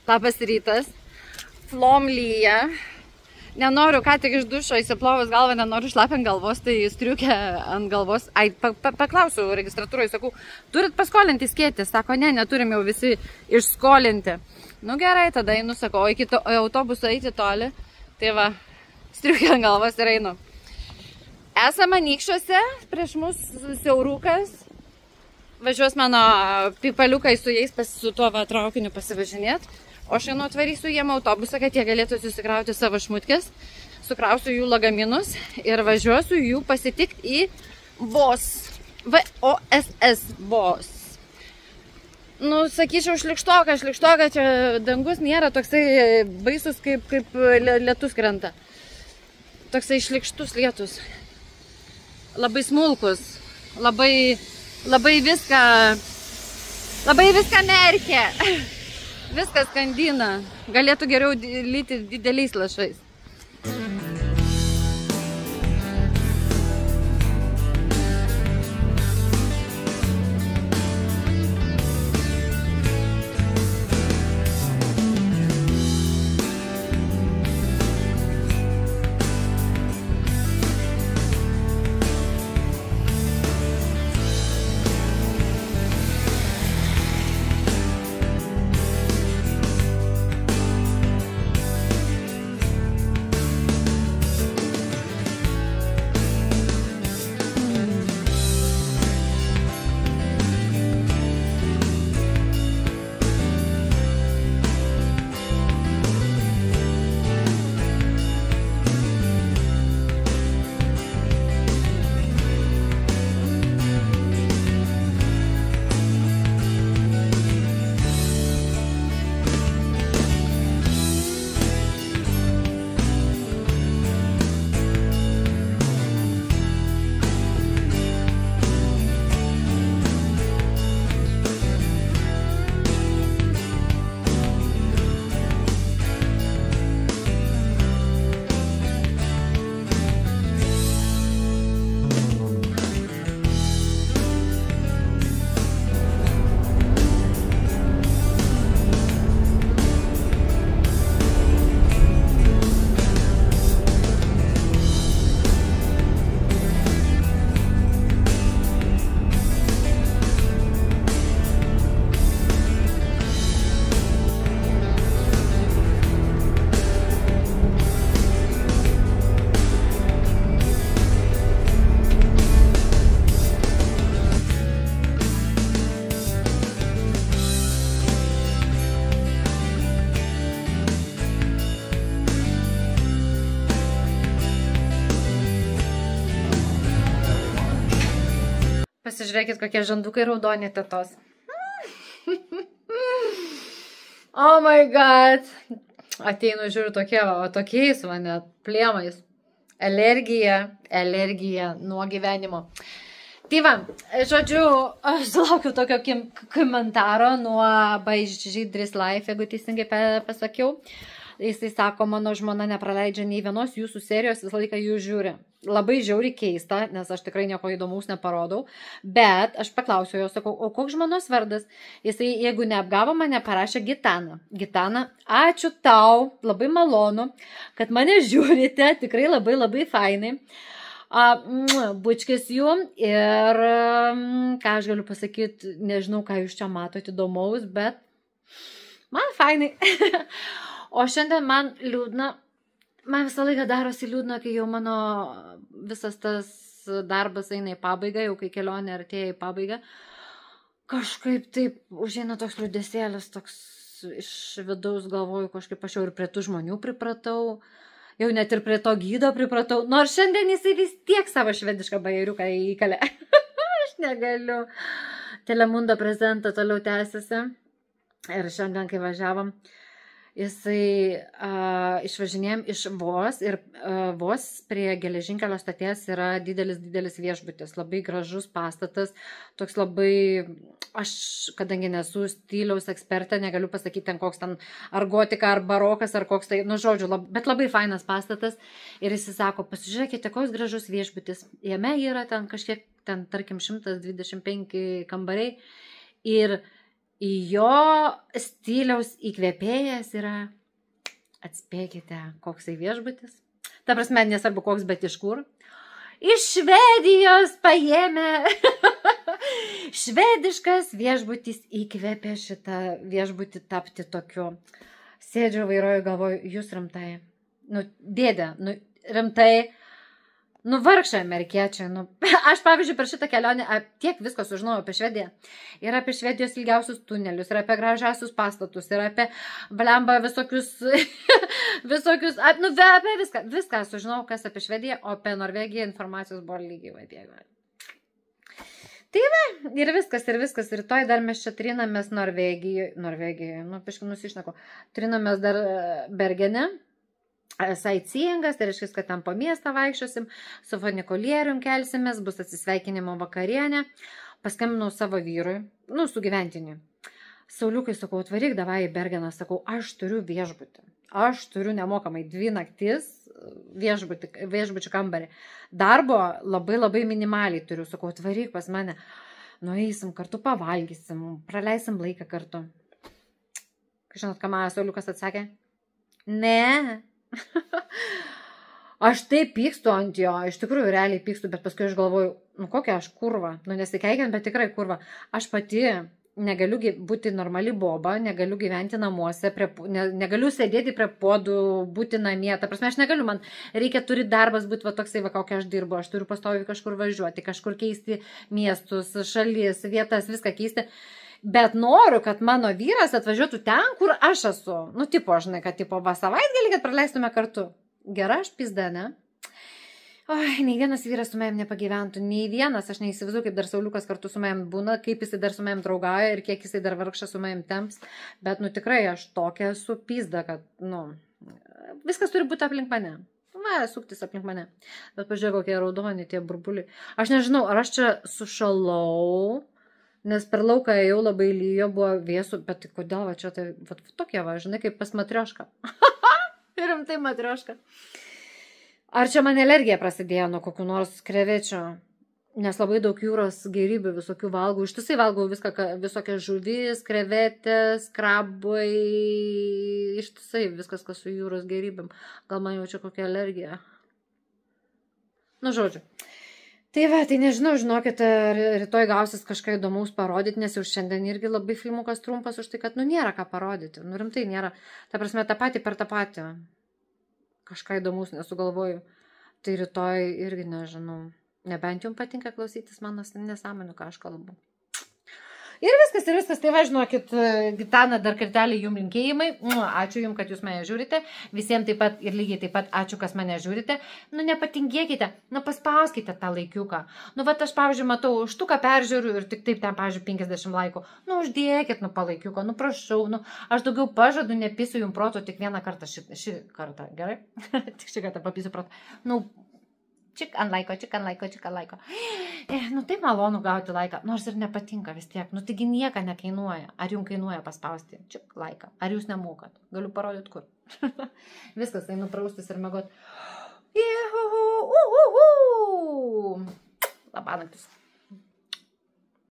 Labas rytas. Flom lyja. Nenoriu, ką tik iš dušo įsiplovus galvą, nenoriu šlapint galvos, tai striukė ant galvos. Ai, paklausiu registratūroje, sakau, turit paskolinti skėtį? Sako, ne, neturim jau visi išskolinti. Nu gerai, tada einu, sakau, o iki autobuso eiti toli. Tai va, striukė ant galvos ir einu. Esame Anykščiuose, prieš mus siaurukas. Važiuos mano pipaliukai su jais, su tuo traukiniu pasivažinėt. O aš einu atvarysiu jiem autobusą, kad jie galėtų susikrauti savo šmutkės. Sukrausiu jų lagaminus ir važiuosiu jų pasitikti į VOS. VOSS. VOS. Nu, sakyčiau, šlikštoka, čia dangus nėra toksai baisus, kaip lietus krenta. Toksai šlikštus lietus. Labai smulkus. Labai viską merkia. Viskas skandina. Galėtų geriau lyti dideliais lašais. Pasižiūrėkit, kokie žandukai raudoni tetos. Oh my god. Ateinu, žiūriu, tokiais, net plėmais. Alergija nuo gyvenimo. Tai va, žodžiu, aš sulaukiu tokio komentaro nuo Žydris Life, jeigu teisingai pasakiau. Jisai sako, mano žmona nepraleidžia nei vienos jūsų serijos, visą laiką jų žiūri. Labai žiauriai keista, nes aš tikrai nieko įdomaus neparodau, bet aš paklausiau jo, sakau, o koks žmonos vardas? Jisai, jeigu neapgavo, mane parašė Gitana. Gitana, ačiū tau, labai malonu, kad mane žiūrite, tikrai labai fainai. Bučkis jų ir ką aš galiu pasakyti, nežinau, ką jūs čia matote įdomaus, bet man fainai. O šiandien man liūdna, man visą laiką darosi liūdna, kai jau mano visas tas darbas eina į pabaigą, jau kai kelionė artėja į pabaigą. Kažkaip taip užeina toks liūdesėlis, toks iš vidaus galvoju, kažkaip aš jau ir prie tų žmonių pripratau, jau net ir prie to gydo pripratau, nors šiandien jisai vis tiek savo švedišką bajeriuką įkalė. Aš negaliu. Telemundo prezentą toliau tęsiasi ir šiandien, kai važiavom, jisai išvažinėjom iš VOS ir VOS prie geležinkelio stoties yra didelis viešbutis, labai gražus pastatas, toks labai, aš kadangi nesu stiliaus ekspertė, negaliu pasakyti ten koks ten ar gotika, ar barokas, ar koks tai, nu žodžiu, bet labai fainas pastatas ir jisai sako, pasižiūrėkite, koks gražus viešbutis, jame yra ten kažkiek, ten tarkim 125 kambariai ir jo stiliaus įkvėpėjas yra, atspėkite, koksai viešbutis. Ta prasme, nesvarbu koks, bet iš kur. Iš Švedijos paėmė. Švediškas viešbutis įkvėpė šitą viešbutį tapti tokiu. Sėdžiu, vairuoju, galvoju, jūs rimtai. Nu, dėdė, nu, rimtai. Nu, vargšai amerikiečiai. Nu, aš, pavyzdžiui, per šitą kelionę tiek visko sužinojau apie Švediją. Ir apie Švedijos ilgiausius tunelius, ir apie gražiausius pastatus, ir apie blemba visokius, nu, apie viską. Viską sužinojau, kas apie Švediją, o apie Norvegiją informacijos buvo lygiai vaibėgai. Tai va, ir viskas. Rytoj dar mes čia trinamės Norvegijoje, nu, piškai nusišneko. Trinamės dar Bergene. Sightseeingas, tai reiškia, kad ten po miestą vaikščiosim, su funikulierium kelsimės, bus atsisveikinimo vakarienė. Paskambinau savo vyrui, nu, su gyventiniu. Sauliukai, sakau, atvaryk davai į Bergeną, sakau, aš turiu viešbutį. Aš turiu nemokamai 2 naktis viešbučių kambarį. Darbo labai minimaliai turiu, sakau, atvaryk pas mane. Nueisim kartu, pavalgysim, praleisim laiką kartu. Žinot, ką man Sauliukas atsakė? Ne. Aš taip pykstu ant jo, iš tikrųjų realiai pykstu, bet paskui aš galvoju, nu kokia aš kurva, nu nesikeikiant, bet tikrai kurva. Aš pati negaliu būti normali boba, negaliu gyventi namuose, negaliu sėdėti prie podų, būti namie, ta prasme, aš negaliu, man turi darbas būti va toksai, va kokia aš dirbu, aš turiu pastoviai kažkur važiuoti, kažkur keisti miestus, šalis, vietas, viską keisti. Bet noriu, kad mano vyras atvažiuotų ten, kur aš esu. Nu, tipo, žinai, kad tipo, va savaitgalį, kad praleistume kartu. Gera, aš pizda, ne? Oi, nei vienas vyras su manim nepagyventų, nei vienas, aš neįsivaizduoju, kaip dar Sauliukas kartu su manim būna, kaip jisai dar su manim draugauja ir kiek jisai dar vargšas su manim temps. Bet, nu, tikrai, aš tokia esu pizda, kad, nu, viskas turi būti aplink mane. Va, suktis aplink mane. Bet pažiūrėk, kokie raudoni tie burbuliai. Aš nežinau, ar aš čia sušalau. Nes per lauką jau labai lyjo, buvo vėsų, bet tai kodėl va čia tai, va tokie va, žinai, kaip pas matriošką. Rimtai matriošką. Ar čia man alergija prasidėjo nuo kokių nors krevečių? Nes labai daug jūros gėrybių visokių valgau. Ištisai valgau viską, visokias žuvis, krevetės, krabai. Ištisai viskas, kas su jūros gėrybėm. Gal man jau čia kokia alergija? Nu, žodžiu. Tai va, tai nežinau, žinokit, rytoj gausis kažką įdomaus parodyti, nes jau šiandien irgi labai filmukas trumpas už tai, kad, nu, nėra ką parodyti. Nu, rimtai nėra. Ta prasme, tą patį per tą patį. Kažką įdomaus nesugalvoju. Tai rytoj irgi nežinau. Nebent jums patinka klausytis mano nesąmonių, ką aš kalbu. Ir viskas. Tai va, žinokit, Gitana, dar kartelį jums linkėjimai. Ačiū jums, kad jūs mane žiūrite. Visiems taip pat ir lygiai taip pat ačiū, kas mane žiūrite. Nu, nepatingėkite, nu, paspauskite tą laikiuką. Nu, va, aš, pavyzdžiui, matau, štuką peržiūriu ir tik taip ten, pavyzdžiui, 50 laikų. Nu, uždėkit, nu, palaikiuką, nu, prašau, nu, aš daugiau pažadu, nepisiu jums proto tik vieną kartą šį kartą, gerai? Tik šį kartą papisiu proto. Nu, čik ant laiko. Nu, taip malonu gauti laiką, nors ir nepatinka vis tiek. Nu, taigi nieko nekainuoja. Ar jums kainuoja paspausti čik laiką? Ar jūs nemokat? Galiu parodyti kur. Viskas, einu praustis ir miegot. Labanaktis.